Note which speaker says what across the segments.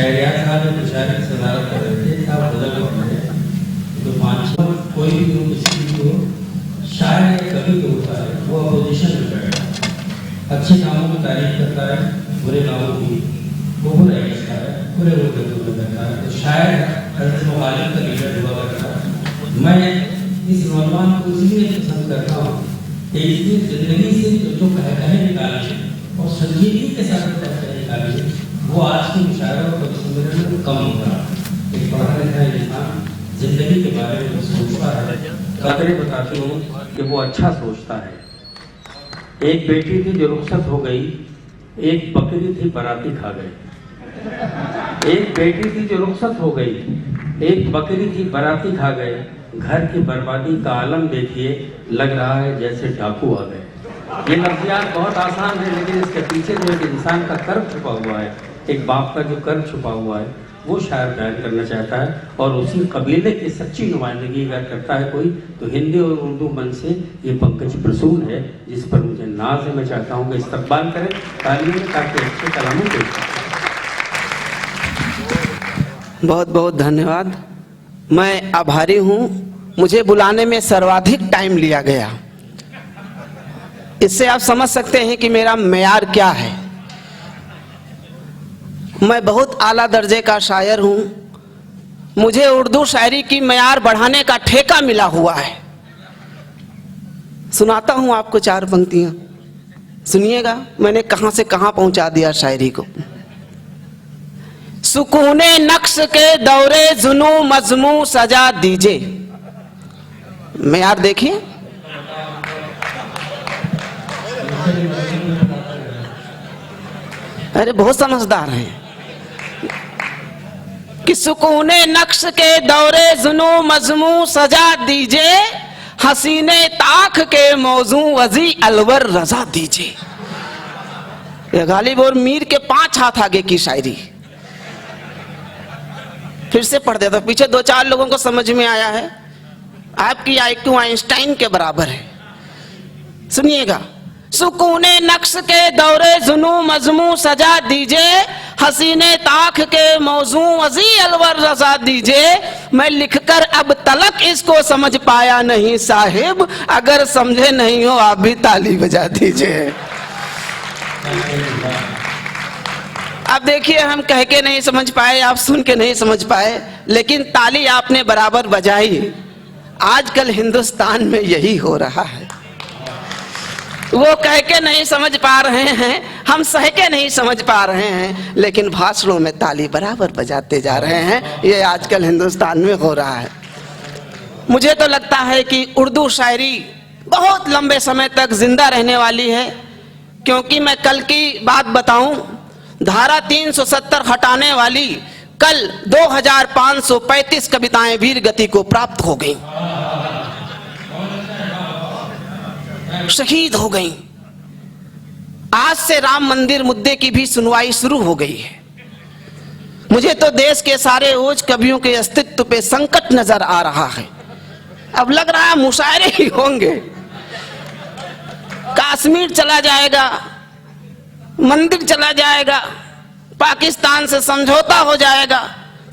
Speaker 1: शायरियात साहब ने शायरी की सदारत कर रहे थे, आप बदल रहे हैं तो पाँच कोई भी लोग किसी को शायर या कवि को होता है, वो अपोजिशन में बैठता है, अच्छे कामों की तारीफ करता है, बुरे कामों की वो बुरा लिखता है, बुरे लोग में करता है। तो शायर हज़रत मुग़ालिब का लीडर हुआ करता है। मैं इस नौजवान को इसलिए पसंद करता हूँ कि इसकी जिंदगी से जो कहे निकाले और संजीदगी के साथ निकाले, वो आज की मुशायरा और कवि में कम हो रहा है। एक पढ़ा लिखा इंसान जिंदगी के बारे में सोचता है, कदरें बताती हूँ कि वो अच्छा सोचता है। एक बेटी थी जो रुखसत हो गई, एक बकरी थी बराती खा गई। एक बेटी थी जो रुखसत हो गई, एक बकरी थी बराती खा गए। घर की बर्बादी का आलम देखिए, लग रहा है जैसे डाकू आ गए। ये लफ्ज़ियात बहुत आसान है, लेकिन इसके पीछे जो एक इंसान का कर्म छुपा हुआ है, एक बाप का जो कर्म छुपा हुआ है, वो शायर बयान करना चाहता है। और उसी कबीले की सच्ची नुमाइंदगी अगर करता है कोई, तो हिंदी और उर्दू मन से ये पंकज प्रसून है, जिस पर मुझे नाज है। मैं चाहता हूँ कि इस्तकबाल करें तालियों में, ताकि अच्छे कलामों को।
Speaker 2: बहुत बहुत धन्यवाद। मैं आभारी हूँ, मुझे बुलाने में सर्वाधिक टाइम लिया गया। इससे आप समझ सकते हैं कि मेरा मेयार क्या है। मैं बहुत आला दर्जे का शायर हूँ। मुझे उर्दू शायरी की मेयार बढ़ाने का ठेका मिला हुआ है। सुनाता हूँ आपको चार पंक्तियाँ, सुनिएगा मैंने कहाँ से कहाँ पहुँचा दिया शायरी को। सुकूने नक्श के दौरे जुनू मजमू सजा दीजिए। मेयार देखिए, अरे बहुत समझदार हैं। कि सुकूने नक्श के दौरे जुनू मजमू सजा दीजिए, हसीने ताख के मौजू वजी अलवर रजा दीजिए। ये गालिब और मीर के 5 हाथ आगे की शायरी। फिर से पढ़ देता, पीछे 2-4 लोगों को समझ में आया है। आपकी IQ आइंस्टाइन के बराबर है। सुनिएगा, सुकूने नक्श के दौरे जुनू मजमू सजा दीजिए, हसीने ताख के मौजू वजी अलवर रजा दीजिए। मैं लिखकर अब तलक इसको समझ पाया नहीं साहिब, अगर समझे नहीं हो आप भी ताली बजा दीजिए। अब देखिए, हम कह के नहीं समझ पाए, आप सुन के नहीं समझ पाए, लेकिन ताली आपने बराबर बजाई। आजकल हिंदुस्तान में यही हो रहा है। वो कह के नहीं समझ पा रहे हैं, हम सह के नहीं समझ पा रहे हैं, लेकिन भाषणों में ताली बराबर बजाते जा रहे हैं। ये आजकल हिंदुस्तान में हो रहा है। मुझे तो लगता है कि उर्दू शायरी बहुत लंबे समय तक जिंदा रहने वाली है, क्योंकि मैं कल की बात बताऊं, धारा 370 हटाने वाली कल 2535 कविताएं वीर गति को प्राप्त हो गईं, शहीद हो गईं। आज से राम मंदिर मुद्दे की भी सुनवाई शुरू हो गई है। मुझे तो देश के सारे ओज कवियों के अस्तित्व पे संकट नजर आ रहा है। अब लग रहा है मुशायरे ही होंगे। कश्मीर चला जाएगा, मंदिर चला जाएगा, पाकिस्तान से समझौता हो जाएगा,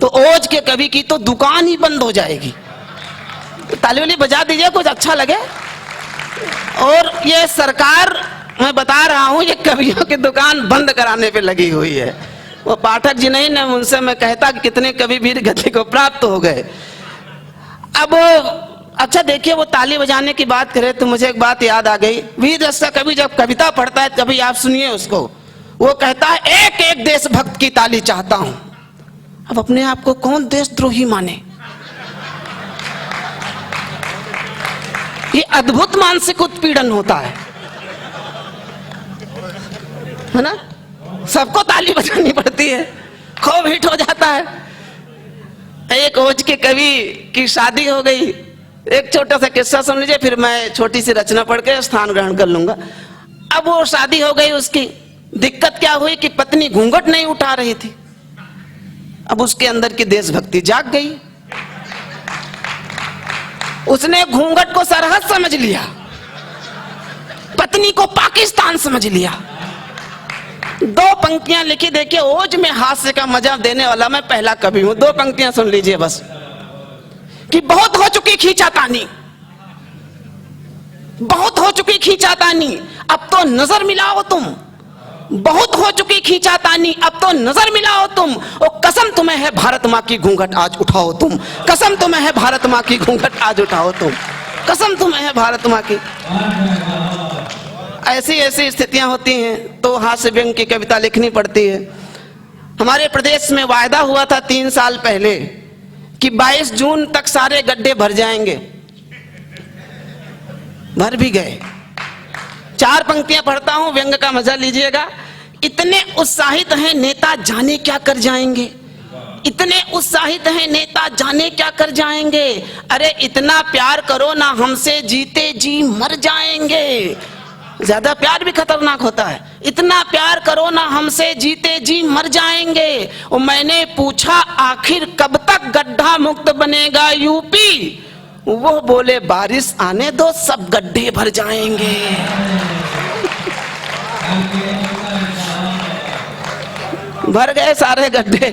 Speaker 2: तो ओज के कवि की तो दुकान ही बंद हो जाएगी। ताली वाली बजा दीजिए, कुछ अच्छा लगे। और ये सरकार, मैं बता रहा हूं, ये कवियों की दुकान बंद कराने पे लगी हुई है। वो पाठक जी नहीं ना, उनसे मैं कहता कि कितने कवि वीर गति को प्राप्त हो गए। अब अच्छा देखिए, वो ताली बजाने की बात करें तो मुझे एक बात याद आ गई। वीर रस कवि जब कविता पढ़ता है, कभी आप सुनिए उसको, वो कहता है एक एक देशभक्त की ताली चाहता हूं। अब अपने आप को कौन देशद्रोही माने? ये अद्भुत मानसिक उत्पीड़न होता है ना? सबको ताली बजानी पड़ती है, खूब हिट हो जाता है। एक ओज के कवि की शादी हो गई। एक छोटा सा किस्सा सुन लीजिए, फिर मैं छोटी सी रचना पढ़ के स्थान ग्रहण कर लूंगा। अब वो शादी हो गई, उसकी दिक्कत क्या हुई कि पत्नी घूंघट नहीं उठा रही थी। अब उसके अंदर की देशभक्ति जाग गई। उसने घूंघट को सरहद समझ लिया, पत्नी को पाकिस्तान समझ लिया। 2 पंक्तियां लिखी, देखिए ओज में हास्य का मजा देने वाला मैं पहला कवि हूं। 2 पंक्तियां सुन लीजिए बस। कि बहुत हो चुकी खींचातानी, बहुत हो चुकी खींचातानी, अब तो नजर मिलाओ तुम। बहुत हो चुकी खींचातानी, अब तो नजर मिलाओ तुम। ओ कसम तुम्हें है भारत माँ की घूंघट आज उठाओ तुम। कसम तुम्हें है भारत माँ की घूंघट आज उठाओ तुम। कसम तुम्हें है भारत माँ की। ऐसी ऐसी स्थितियां होती हैं तो हास्य व्यंग की कविता लिखनी पड़ती है। हमारे प्रदेश में वायदा हुआ था 3 साल पहले कि 22 जून तक सारे गड्ढे भर जाएंगे, भर भी गए। 4 पंक्तियां पढ़ता हूं, व्यंग का मजा लीजिएगा। इतने उत्साहित हैं नेता जाने क्या कर जाएंगे, इतने उत्साहित हैं नेता जाने क्या कर जाएंगे। अरे इतना प्यार करो ना हमसे, जीते जी मर जाएंगे। ज्यादा प्यार भी खतरनाक होता है। इतना प्यार करो ना हमसे, जीते जी मर जाएंगे। और मैंने पूछा आखिर कब तक गड्ढा मुक्त बनेगा यूपी। वो बोले बारिश आने दो सब गड्ढे भर जाएंगे। भर गए सारे गड्ढे,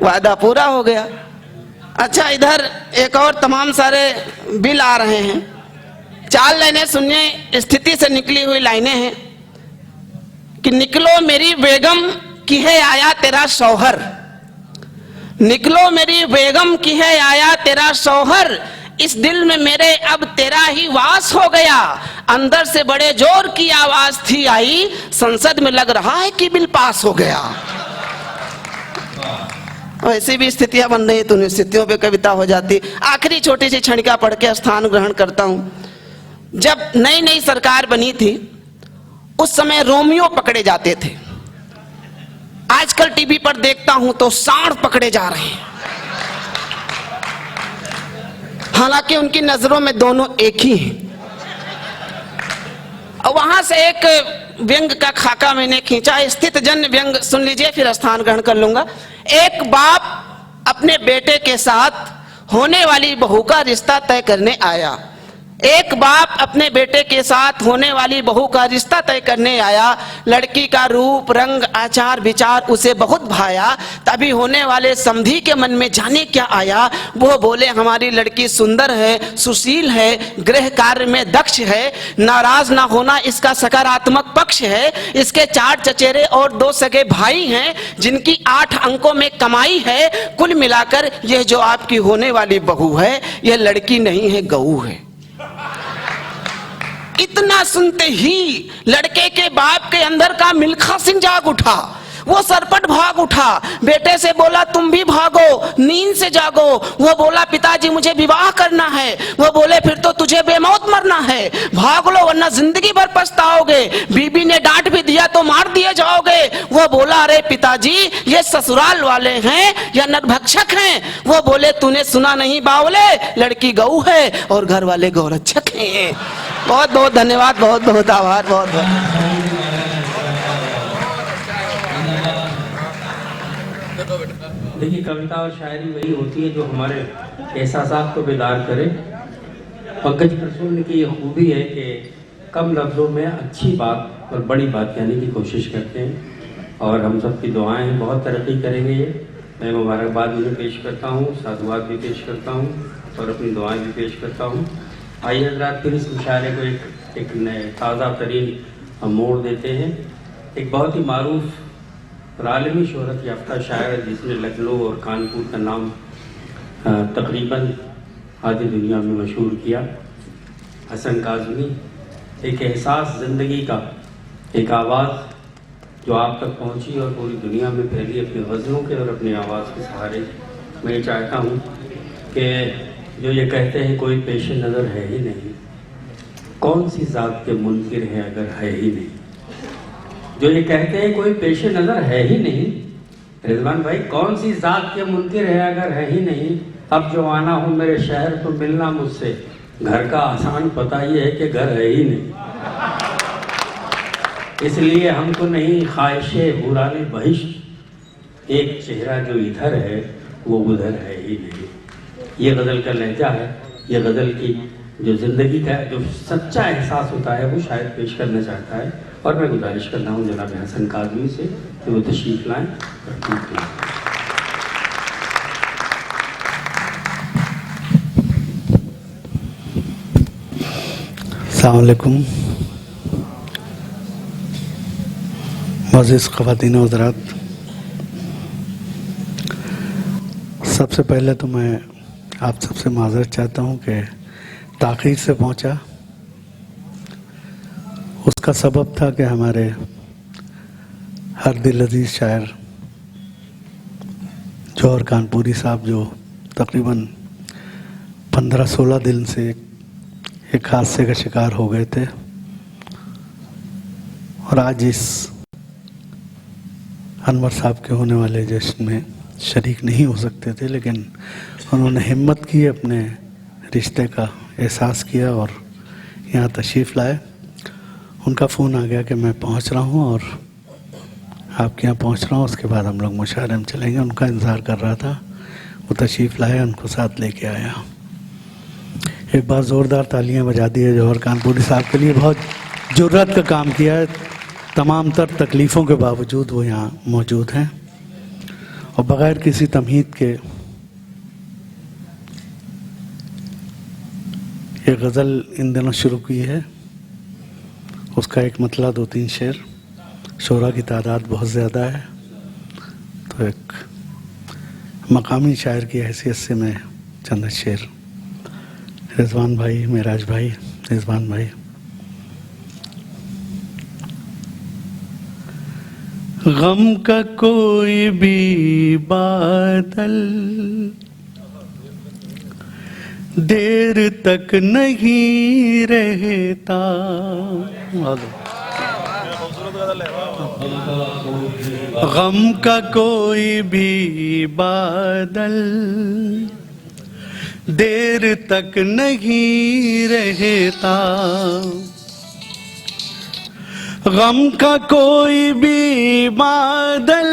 Speaker 2: वादा पूरा हो गया। अच्छा, इधर एक और तमाम सारे बिल आ रहे हैं। 4 लाइनें सुनिए, स्थिति से निकली हुई लाइनें हैं कि निकलो मेरी बेगम की है आया तेरा शौहर, निकलो मेरी बेगम की है आया तेरा शौहर। इस दिल में मेरे अब तेरा ही वास हो गया। अंदर से बड़े जोर की आवाज थी आई, संसद में लग रहा है कि बिल पास हो गया। ऐसी भी स्थितियां बन रही तो उन स्थितियों पे कविता हो जाती। आखिरी छोटी सी क्षणिका पढ़ के स्थान ग्रहण करता हूं। जब नई नई सरकार बनी थी उस समय रोमियो पकड़े जाते थे। आजकल टीवी पर देखता हूं तो सांड पकड़े जा रहे हैं। हालांकि उनकी नजरों में दोनों एक ही हैं। और वहां से एक व्यंग का खाका मैंने खींचा, स्थित जन्य व्यंग सुन लीजिए, फिर स्थान ग्रहण कर लूंगा। एक बाप अपने बेटे के साथ होने वाली बहू का रिश्ता तय करने आया। एक बाप अपने बेटे के साथ होने वाली बहू का रिश्ता तय करने आया। लड़की का रूप रंग आचार विचार उसे बहुत भाया। तभी होने वाले समधी के मन में जाने क्या आया। वो बोले हमारी लड़की सुंदर है, सुशील है, गृह कार्य में दक्ष है, नाराज ना होना इसका सकारात्मक पक्ष है। इसके 4 चचेरे और 2 सगे भाई हैं जिनकी 8 अंकों में कमाई है। कुल मिलाकर यह जो आपकी होने वाली बहू है यह लड़की नहीं है, गऊ है। इतना सुनते ही लड़के के बाप के अंदर का मिल्खा सिंह जाग उठा। वो सरपट भाग उठा, बेटे से बोला तुम भी भागो, नींद से जागो। वो बोला पिताजी मुझे विवाह करना है। वो बोले फिर तो तुझे बेमौत मरना है, भाग लो वरना जिंदगी भर पछताओगे। बीबी ने डांट भी दिया तो मार दिए जाओगे। वो बोला अरे पिताजी ये ससुराल वाले हैं या नरभक्षक हैं। वो बोले तूने सुना नहीं बावले, लड़की गऊ है और घर वाले गौरक्षक हैं। बहुत बहुत धन्यवाद, बहुत बहुत आभार, बहुत बहुत।
Speaker 1: देखिए कविता और शायरी वही होती है जो हमारे एहसासात को बेदार करे। पंकज प्रसून की ये खूबी है कि कम लफ्ज़ों में अच्छी बात और बड़ी बात कहने की कोशिश करते हैं और हम सब की दुआएं हैं बहुत तरक्की करेंगे ये। मैं मुबारकबाद उन्हें पेश करता हूँ, साधुवाद भी पेश करता हूँ और अपनी दुआएं भी पेश करता हूँ। आइए हज़रात फिर इस मुशायरे को एक नए ताज़ा तरीन मोड़ देते हैं। एक बहुत ही मारूफ और आलमी शोहरत याफ्ता शायर है जिसने लखनऊ और कानपुर का नाम तकरीबन आधी दुनिया में मशहूर किया। हसन काज़मी, एक एहसास ज़िंदगी का, एक आवाज़ जो आप तक पहुंची और पूरी दुनिया में फैली अपने गज़लों के और अपने आवाज़ के सहारे। मैं ये चाहता हूँ कि जो ये कहते हैं कोई पेश नज़र है ही नहीं, कौन सी ज़ात के मुनकिर है अगर है ही नहीं। जो ये कहते हैं कोई पेश नज़र है ही नहीं, रिजवान भाई कौन सी ज़ात के मुनकिर है अगर है ही नहीं। अब जो आना हो मेरे शहर तो मिलना मुझसे, घर का आसान पता ही है कि घर है ही नहीं। इसलिए हमको नहीं ख्वाहिशे हुराने बहिश्त, एक चेहरा जो इधर है वो उधर है ही नहीं। ये गज़ल का लहजा है, ये गज़ल की जो ज़िंदगी का जो सच्चा एहसास होता है वो शायद पेश करना चाहता है। और मैं गुजारिश करता हूँ जनाब हसन काज़मी से कि वो तशरीफ़ लाएँ और ठीक करें।
Speaker 3: अस्सलाम वालेकुम। मुअज़्ज़िज़ ख़वातीन व हज़रात, सबसे पहले तो मैं आप सबसे माज़रत चाहता हूँ कि ताख़ीर से पहुँचा। उसका सबब था कि हमारे हर दिल अज़ीज़ शायर जौहर कानपुरी साहब जो तकरीबन 15-16 दिन से एक हादसे का शिकार हो गए थे और आज इस अनवर साहब के होने वाले जश्न में शरीक नहीं हो सकते थे, लेकिन उन्होंने हिम्मत की, अपने रिश्ते का एहसास किया और यहाँ तशरीफ़ लाए। उनका फ़ोन आ गया कि मैं पहुँच रहा हूँ और आपके यहाँ पहुँच रहा हूँ, उसके बाद हम लोग मुशायरे में चलेंगे। उनका इंतज़ार कर रहा था, वो तशरीफ़ लाए, उनको साथ लेके आया। एक बार ज़ोरदार तालियां बजा दी है जौहर कानपुरी साहब के लिए। बहुत जुर्रत का काम किया है, तमाम तर तकलीफ़ों के बावजूद वो यहाँ मौजूद हैं और बग़ैर किसी तमहीद के एक गज़ल इन दिनों शुरू की है। उसका एक मतला 2-3 शेर, शोरा की तादाद बहुत ज़्यादा है, तो एक मकामी शायर की हैसियत से मैं चंद शेर। रिजवान भाई, मेराज भाई, रिजवान भाई। गम का कोई भी बादल देर तक नहीं रहता। गम का कोई भी बादल देर तक नहीं रहता। गम का कोई भी बादल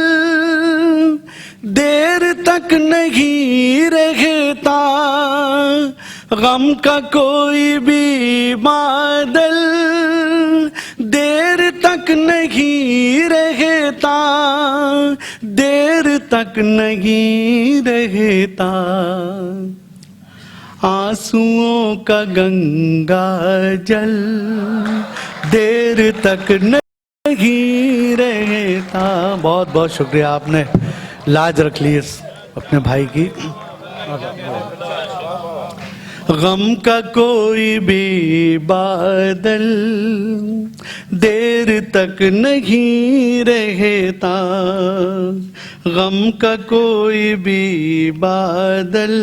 Speaker 3: देर तक नहीं रहता। गम का कोई भी बादल देर तक नहीं रहता। देर तक नहीं रहता। आंसुओं का गंगा जल देर तक नहीं रहता। बहुत बहुत शुक्रिया, आपने लाज रख ली इस अपने भाई की। गम का कोई भी बादल देर तक नहीं रहता। गम का कोई भी बादल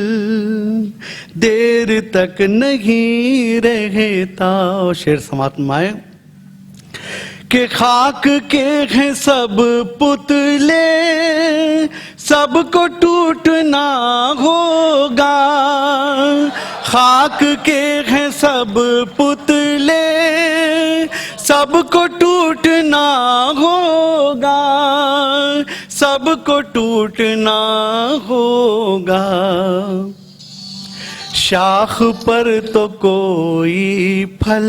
Speaker 3: देर तक नहीं रहता। और शेर समाप्त में आए कि खाक के हैं सब पुतले, सबको टूटना होगा। खाक के हैं सब पुतले, सबको टूटना होगा। सबको टूटना होगा। शाख पर तो कोई फल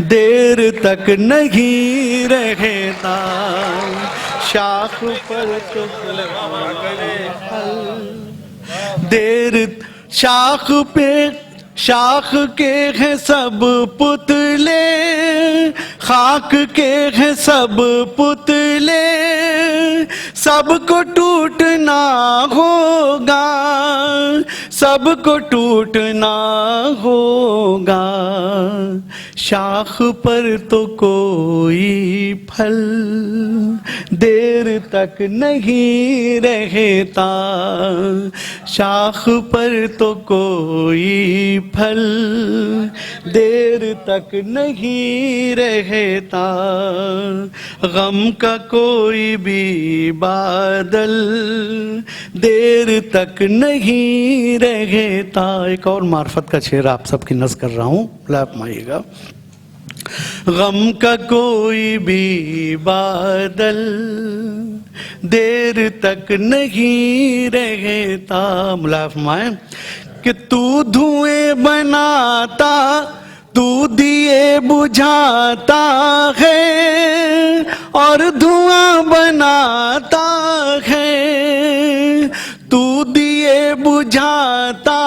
Speaker 3: देर तक नहीं रहता। शाख पर तो कोई फल देर। शाख पे शाख के हैं सब पुतले, खाक के हैं सब पुतले। सबको टूटना होगा। सबको टूटना होगा। शाख पर तो कोई फल देर तक नहीं रहता। शाख पर तो कोई फल देर तक नहीं रहता। गम का कोई भी बादल देर तक नहीं रहता। एक और मार्फत का शेर आप सबकी नज़्म कर रहा हूँ, लाभ माइएगा। गम का कोई भी बादल देर तक नहीं रहता। मुलाफमाए कि तू धुएं बनाता तू दिए बुझाता है और धुआं बनाता है, तू दिए बुझाता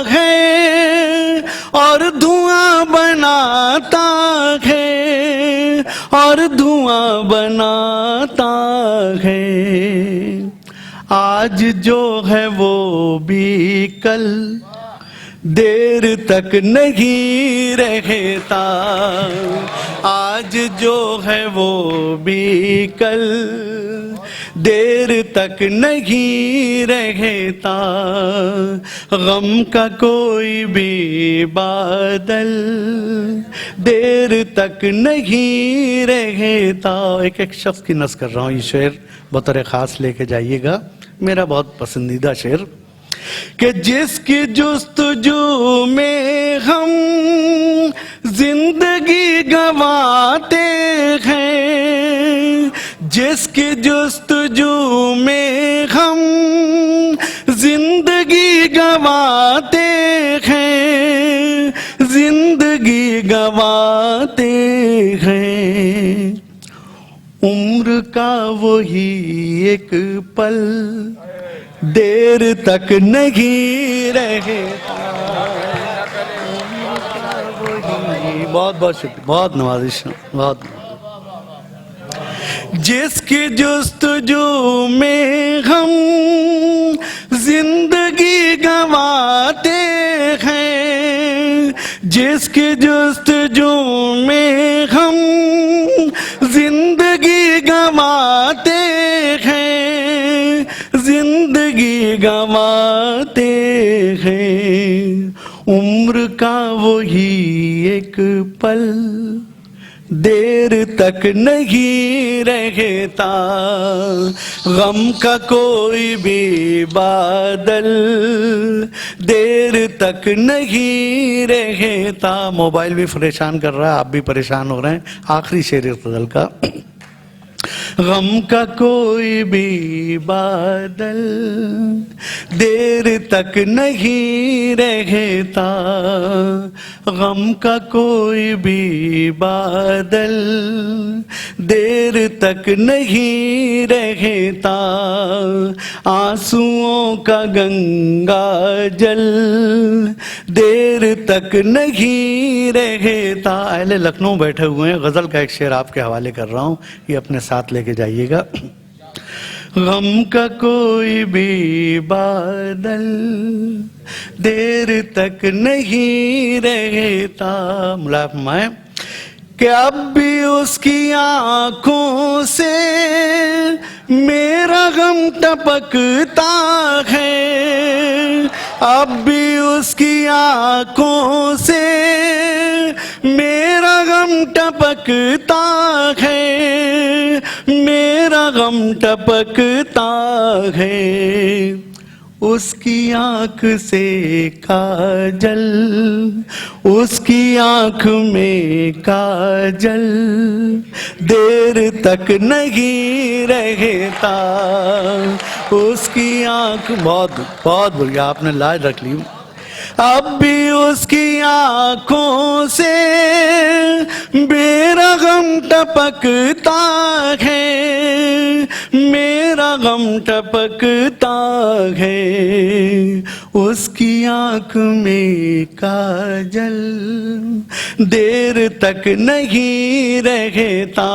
Speaker 3: है और धुआं बनाता है, और धुआं बनाता है। आज जो है वो भी कल देर तक नहीं रहता, आज जो है वो भी कल देर तक नहीं रहता। गम का कोई भी बादल देर तक नहीं रहता। एक एक शख्स की नस कर रहा हूँ, ये शेर बतौर खास लेके जाइएगा, मेरा बहुत पसंदीदा शेर। कि जिसकी जुस्तजू में हम जिंदगी गंवाते हैं, जिसकी जुस्तजू में हम जिंदगी गंवाते हैं, जिंदगी गंवाते हैं। उम्र का वही एक पल देर तक नहीं रहता। बहुत बहुत शुक्रिया, बहुत नवाजिश, बहुत। जिसकी जुस्तजू में हम जिंदगी गंवाते हैं, जिसकी जुस्तजू में हम जिंदगी गंवाते हैं, जिंदगी गंवाते हैं। उम्र का वही एक पल देर तक नहीं रहता, गम का कोई भी बादल देर तक नहीं रहता। मोबाइल भी परेशान कर रहा है, आप भी परेशान हो रहे हैं। आखिरी शेर इक़्तिदाल का। गम का कोई भी बादल देर तक नहीं रहता, गम का कोई भी बादल देर तक नहीं रहता। आंसुओं का गंगा जल देर तक नहीं रहता। अहले लखनऊ बैठे हुए हैं, गजल का एक शेर आपके हवाले कर रहा हूँ, ये अपने साथ लेके जाइएगा। गम का कोई भी बादल देर तक नहीं रहता। मुलायम कि अब भी उसकी आंखों से मेरा गम टपकता है, अब भी उसकी आंखों से मेरा गम टपकता है, मेरा गम टपकता है। उसकी आंख से काजल, उसकी आंख में काजल देर तक नहीं रहता, उसकी आंख। बहुत बहुत बढ़िया, आपने लाज रख ली। अब भी उसकी आंखों से मेरा गम टपकता है, मेरा गम टपकता है। उसकी आंख में काजल देर तक नहीं रहता,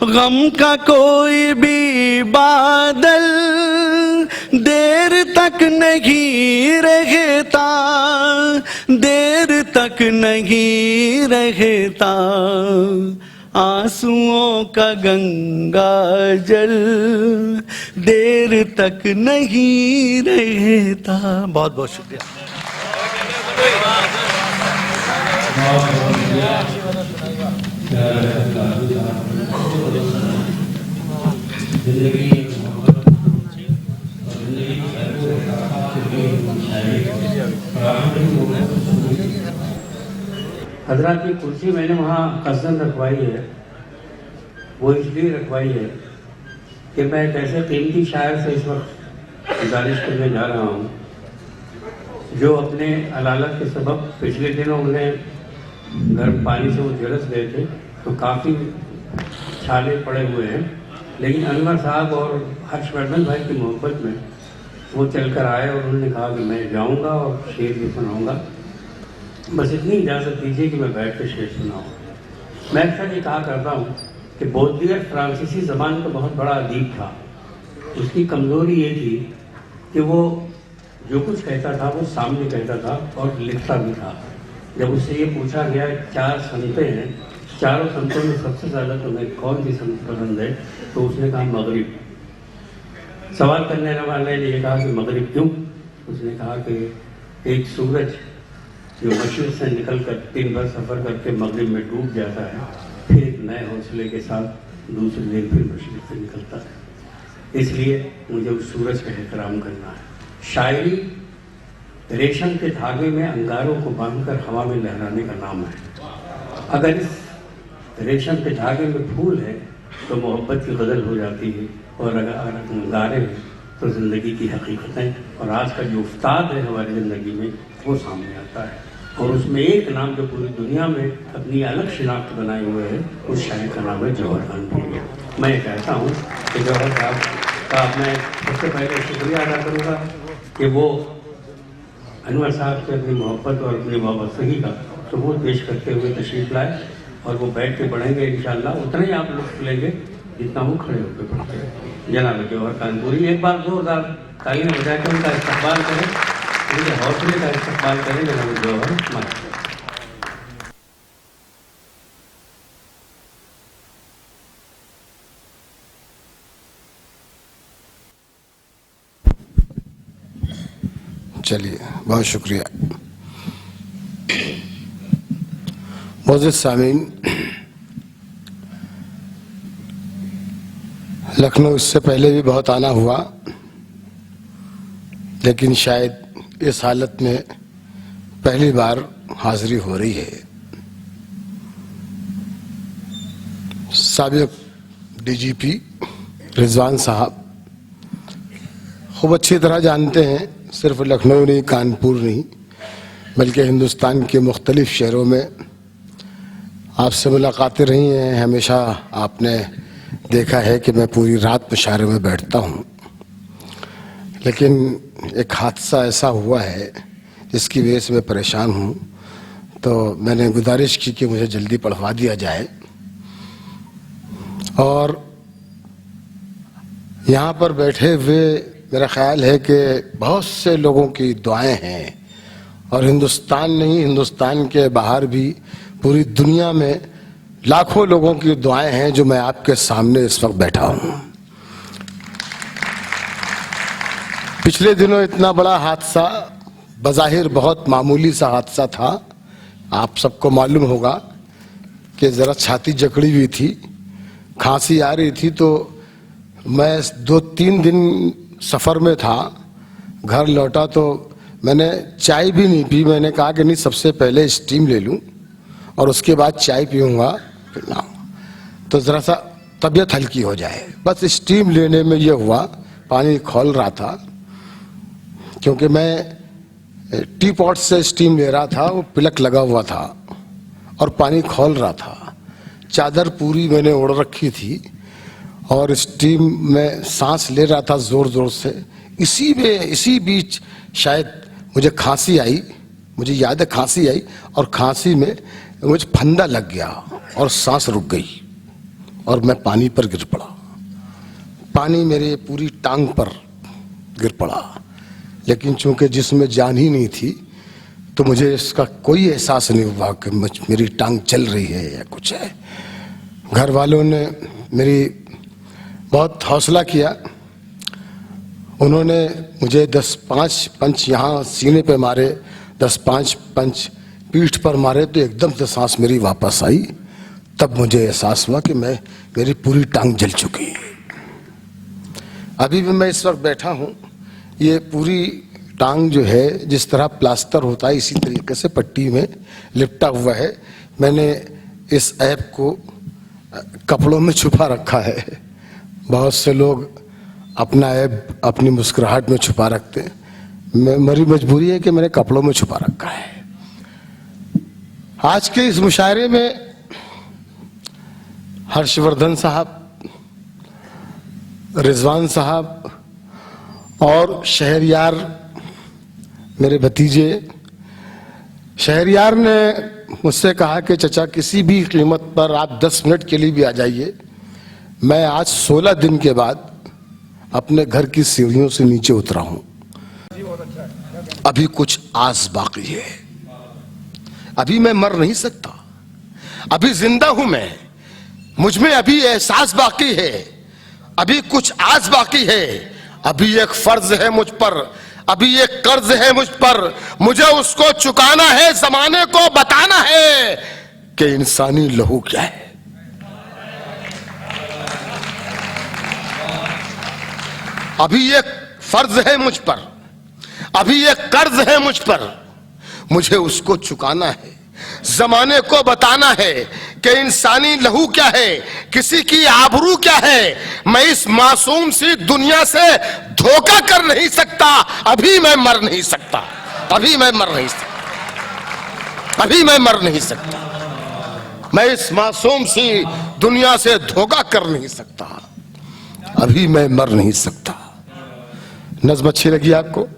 Speaker 3: गम का कोई भी बादल देर तक नहीं रहता, देर तक नहीं रहता। आंसुओं का गंगा जल देर तक नहीं रहता। बहुत बहुत शुक्रिया।
Speaker 1: हजरत की कुर्सी मैंने वहाँ कसदन रखवाई है, वो इसलिए रखवाई है कि मैं एक ऐसे कीमती शायर से इस वक्त गुजारिश करने जा रहा हूँ जो अपने अलालत के सबब पिछले दिनों उन्हें गर्म पानी से वो झुलस गए थे तो काफ़ी छाले पड़े हुए हैं, लेकिन अनवर साहब और हर्षवर्धन भाई की मोहब्बत में वो चलकर आए और उन्होंने कहा कि मैं जाऊंगा और शेर भी सुनाऊंगा, बस इतनी इजाज़त दीजिए कि मैं बैठ के शेर सुनाऊँ। मैं अक्सर ये कहा करता हूँ कि बोधियर फ्रांसीसी ज़बान का बहुत बड़ा अदीब था। उसकी कमज़ोरी ये थी कि वो जो कुछ कहता था वो सामने कहता था और लिखता भी था। जब उससे ये पूछा गया 4 संतें हैं, चारों संतों में सबसे ज़्यादा तुम्हें कौन सी संत पसंद है, तो उसने कहा मगरिब। सवाल करने वाले ने ये कहा कि मगरिब क्यों? उसने कहा कि एक सूरज जो मशरिक़ से निकलकर दिन भर सफ़र करके मगरिब में डूब जाता है, फिर एक नए हौसले के साथ दूसरे दिन फिर मशरिक़ से निकलता है, इसलिए मुझे उस सूरज का एहतराम करना है। शायरी रेशम के धागे में अंगारों को बांधकर हवा में लहराने का नाम है। अगर इस रेशम के धागे में फूल है तो मोहब्बत की गज़ल हो जाती है, और अगर अंगारे हैं तो ज़िंदगी की हकीकतें और आज का जो उस्ताद है हमारी ज़िंदगी में वो सामने आता है। और उसमें एक नाम जो पूरी दुनिया में अपनी अलग शिनाख्त बनाए हुए है, उस शायर का नाम है जौहर कानपुरी। मैं ये कहता हूँ कि जौहर साहब का मैं सबसे पहले शुक्रिया अदा करूँगा कि वो अनवर साहब से अपनी मोहब्बत और अपनी वाबस्तगी का सबूत पेश करते हुए तशरीफ़ लाए, और वो बैठ के पढ़ेंगे इंशाअल्लाह। उतना ही आप लुत्फ़ लेंगे जितना वो खड़े होकर पढ़ते हैं। जनाब जौहर कानपुरी, एक बार जोरदार तालियां बजाकर उनका इस्तकबाल करें, उनके हौसले का इस्तकबाल करें। जनाब जौहर मालिक।
Speaker 4: चलिए, बहुत शुक्रिया। मोअज़्ज़िज़ सामीन, लखनऊ इससे पहले भी बहुत आना हुआ, लेकिन शायद इस हालत में पहली बार हाज़िरी हो रही है। साबिक़ डीजीपी रिजवान साहब खूब अच्छी तरह जानते हैं, सिर्फ लखनऊ नहीं, कानपुर नहीं, बल्कि हिंदुस्तान के मुख्तलिफ़ शहरों में आपसे मुलाकातें रही हैं। हमेशा आपने देखा है कि मैं पूरी रात मुशायरे में बैठता हूँ, लेकिन एक हादसा ऐसा हुआ है जिसकी वजह से मैं परेशान हूँ, तो मैंने गुजारिश की कि मुझे जल्दी पढ़वा दिया जाए। और यहाँ पर बैठे हुए मेरा ख्याल है कि बहुत से लोगों की दुआएं हैं, और हिंदुस्तान नहीं, हिंदुस्तान के बाहर भी पूरी दुनिया में लाखों लोगों की दुआएं हैं जो मैं आपके सामने इस वक्त बैठा हूँ। पिछले दिनों इतना बड़ा हादसा, बज़ाहिर बहुत मामूली सा हादसा था, आप सबको मालूम होगा कि ज़रा छाती जकड़ी हुई थी, खांसी आ रही थी, तो मैं 2-3 दिन सफ़र में था, घर लौटा तो मैंने चाय भी नहीं पी। मैंने कहा कि नहीं, सबसे पहले स्टीम ले लूं और उसके बाद चाय पीऊँगा, तो ज़रा सा तबीयत हल्की हो जाए। बस स्टीम लेने में ये हुआ, पानी खौल रहा था, क्योंकि मैं टी पॉट से स्टीम ले रहा था, वो पिलक लगा हुआ था और पानी खौल रहा था। चादर पूरी मैंने ओढ़ रखी थी और स्टीम में सांस ले रहा था ज़ोर ज़ोर से। इसी बीच शायद मुझे खांसी आई, मुझे याद है खांसी आई, और खांसी में मुझे फंदा लग गया और सांस रुक गई और मैं पानी पर गिर पड़ा। पानी मेरे पूरी टांग पर गिर पड़ा, लेकिन चूंकि जिसमें जान ही नहीं थी तो मुझे इसका कोई एहसास नहीं हुआ कि मेरी टांग चल रही है या कुछ है। घर वालों ने मेरी बहुत हौसला किया, उन्होंने मुझे 10-5 पंच यहाँ सीने पे मारे, 10-5 पंच पीठ पर मारे, तो एकदम से सांस मेरी वापस आई। तब मुझे एहसास हुआ कि मेरी पूरी टांग जल चुकी है। अभी भी मैं इस वक्त बैठा हूँ, ये पूरी टांग जो है जिस तरह प्लास्टर होता है इसी तरीके से पट्टी में लिपटा हुआ है। मैंने इस ऐप को कपड़ों में छुपा रखा है। बहुत से लोग अपना ऐप अपनी मुस्कुराहट में छुपा रखते हैं, मेरी मजबूरी है कि मैंने कपड़ों में छुपा रखा है। आज के इस मुशायरे में हर्षवर्धन साहब, रिजवान साहब और शहरयार मेरे भतीजे, शहरयार ने मुझसे कहा कि चचा किसी भी कीमत पर आप 10 मिनट के लिए भी आ जाइए। मैं आज 16 दिन के बाद अपने घर की सीढ़ियों से नीचे उतरा हूं। अभी कुछ आस बाकी है, अभी मैं मर नहीं सकता, अभी जिंदा हूं मैं, मुझ में अभी एहसास बाकी है, अभी कुछ आस बाकी है, अभी एक फर्ज है मुझ पर, अभी एक कर्ज है मुझ पर, मुझे उसको चुकाना है, जमाने को बताना है कि इंसानी लहू क्या है। अभी एक फर्ज है मुझ पर, अभी एक कर्ज है मुझ पर, मुझे उसको चुकाना है, जमाने को बताना है कि इंसानी लहू क्या है, किसी की आबरू क्या है। मैं इस मासूम सी दुनिया से धोखा कर नहीं सकता, अभी मैं मर नहीं सकता, अभी मैं मर नहीं सकता, अभी मैं मर नहीं सकता। मैं इस मासूम सी दुनिया से धोखा कर नहीं सकता, अभी मैं मर नहीं सकता। नज़्म अच्छी लगी आपको?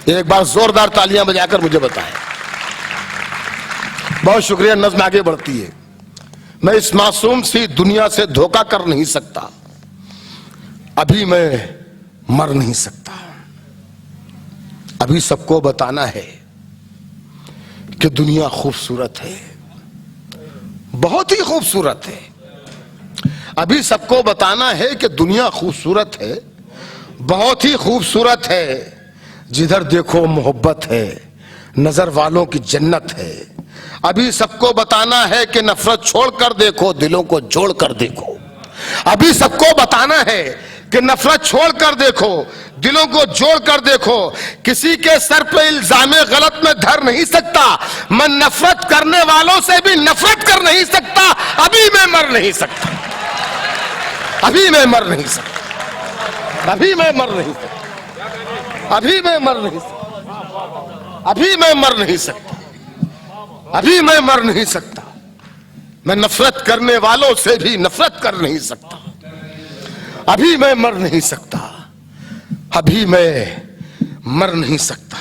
Speaker 4: एक बार जोरदार तालियां बजाकर मुझे बताएं। बहुत शुक्रिया। नज़्म आगे बढ़ती है। मैं इस मासूम सी दुनिया से धोखा कर नहीं सकता, अभी मैं मर नहीं सकता। अभी सबको बताना है कि दुनिया खूबसूरत है, बहुत ही खूबसूरत है। अभी सबको बताना है कि दुनिया खूबसूरत है, बहुत ही खूबसूरत है। जिधर देखो मोहब्बत है, नजर वालों की जन्नत है। अभी सबको बताना है कि नफरत छोड़कर देखो, दिलों को जोड़कर देखो। अभी सबको बताना है कि नफरत छोड़कर देखो, दिलों को जोड़कर देखो। किसी के सर पे इल्जामे गलत में धर नहीं सकता, मैं नफरत करने वालों से भी नफरत कर नहीं सकता, अभी मैं मर नहीं सकता, अभी मैं मर नहीं सकता, अभी मैं मर नहीं सकता, अभी मैं मर नहीं सकता, अभी मैं मर नहीं सकता, अभी मैं मर नहीं सकता। मैं नफरत करने वालों से भी नफरत कर नहीं सकता, अभी मैं मर नहीं सकता, अभी मैं मर नहीं सकता,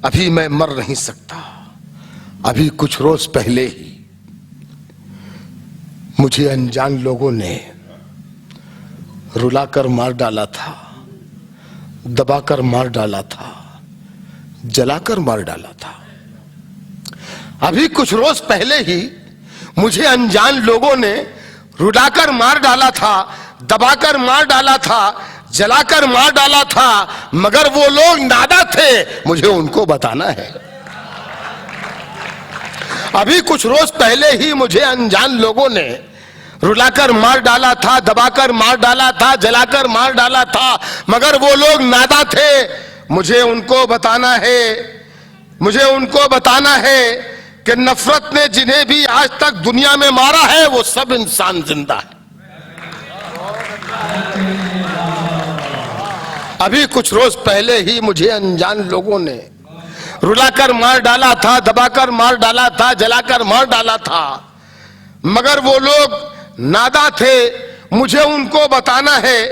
Speaker 4: अभी मैं मर नहीं सकता। अभी कुछ रोज पहले ही मुझे अनजान लोगों ने रुलाकर मार डाला था, दबाकर मार डाला था, जलाकर मार डाला था। अभी कुछ रोज पहले ही मुझे अनजान लोगों ने रुलाकर मार डाला था, दबाकर मार डाला था, जलाकर मार डाला था, मगर वो लोग नादा थे, मुझे उनको बताना है। अभी कुछ रोज पहले ही मुझे अनजान लोगों ने रुलाकर मार डाला था, दबाकर मार डाला था, जलाकर मार डाला था, मगर वो लोग नादा थे, मुझे उनको बताना है, मुझे उनको बताना है कि नफरत ने जिन्हें भी आज तक दुनिया में मारा है वो सब इंसान जिंदा है। अभी कुछ रोज पहले ही मुझे अनजान लोगों ने रुलाकर मार डाला था, दबाकर मार डाला था, जलाकर मार डाला था, मगर वो लोग नादा थे, मुझे उनको बताना है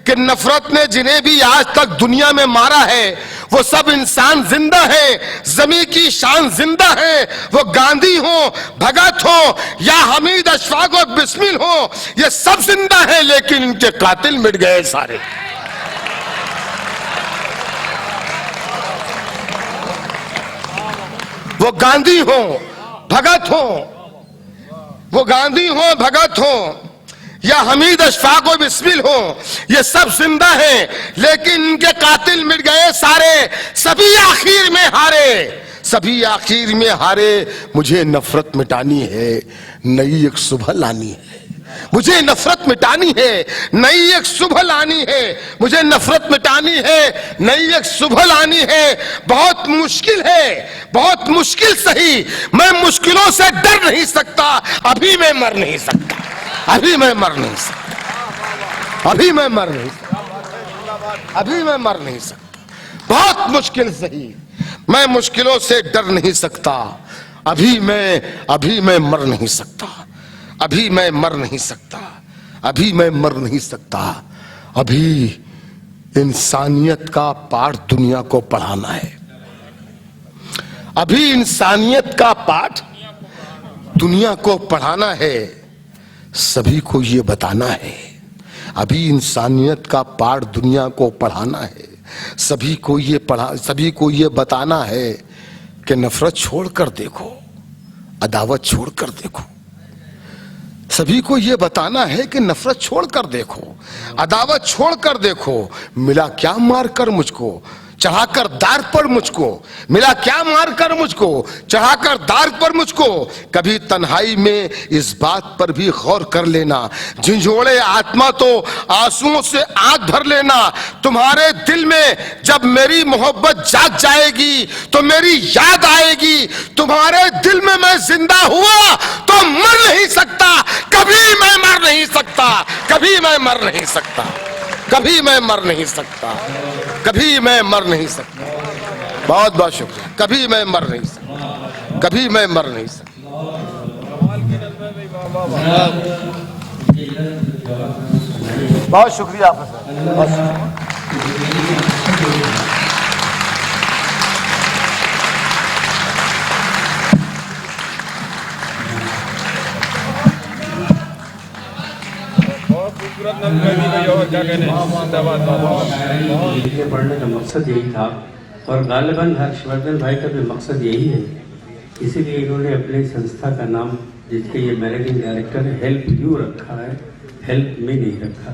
Speaker 4: कि नफरत ने जिन्हें भी आज तक दुनिया में मारा है वो सब इंसान जिंदा है, जमी की शान जिंदा है। वो गांधी हो, भगत हो या हमीद अशफाक और बिस्मिल हो, ये सब जिंदा है, लेकिन इनके कातिल मिट गए सारे। वो गांधी हो, भगत हो, वो गांधी हो, भगत हो या हमीद अशफाक और बिस्मिल हो, ये सब जिंदा हैं, लेकिन इनके कातिल मिट गए सारे। सभी आखिर में हारे, सभी आखिर में हारे। मुझे नफरत मिटानी है, नई एक सुबह लानी है, मुझे नफरत मिटानी है, नई एक सुबह लानी है, मुझे नफरत मिटानी है, नई एक सुबह लानी है। बहुत मुश्किल है, बहुत मुश्किल सही, मैं मुश्किलों से डर नहीं सकता, अभी मैं मर नहीं सकता, अभी मैं मर नहीं सकता, अभी मैं मर नहीं सकता, अभी मैं मर नहीं सकता। बहुत मुश्किल सही, मैं मुश्किलों से डर नहीं सकता, अभी मैं मर नहीं सकता, अभी मैं मर नहीं सकता, अभी मैं मर नहीं सकता। अभी इंसानियत का पाठ दुनिया को पढ़ाना है, अभी इंसानियत का पाठ दुनिया को पढ़ाना है, सभी को ये बताना है। अभी इंसानियत का पाठ दुनिया को पढ़ाना है, सभी को ये बताना है कि नफरत छोड़कर देखो, अदावत छोड़कर देखो। सभी को यह बताना है कि नफरत छोड़कर देखो, अदावत छोड़कर देखो। मिला क्या मारकर मुझको, चढ़ाकर दार पर मुझको, मिला क्या मारकर मुझको, चढ़ाकर दार पर मुझको। कभी तन्हाई में इस बात पर भी गौर कर लेना, झिंझोड़े आत्मा तो आंसुओं से आंख भर लेना। तुम्हारे दिल में जब मेरी मोहब्बत जाग जाएगी तो मेरी याद आएगी। तुम्हारे दिल में मैं जिंदा हुआ तो मर नहीं सकता, कभी मैं मर नहीं सकता, कभी मैं मर नहीं सकता, कभी मैं मर नहीं सकता, कभी मैं मर नहीं सकता। बहुत बहुत शुक्रिया। कभी मैं मर नहीं सकता, कभी मैं मर नहीं सकता। बहुत शुक्रिया आपका।
Speaker 1: लिखे पढ़ने का मकसद यही था और गालिबन हर्षवर्धन भाई का भी मकसद यही है। इसीलिए इन्होंने अपनी संस्था का नाम, जिसके ये मैनेजिंग डायरेक्टर है, हेल्प यू रखा है, हेल्प मी नहीं रखा।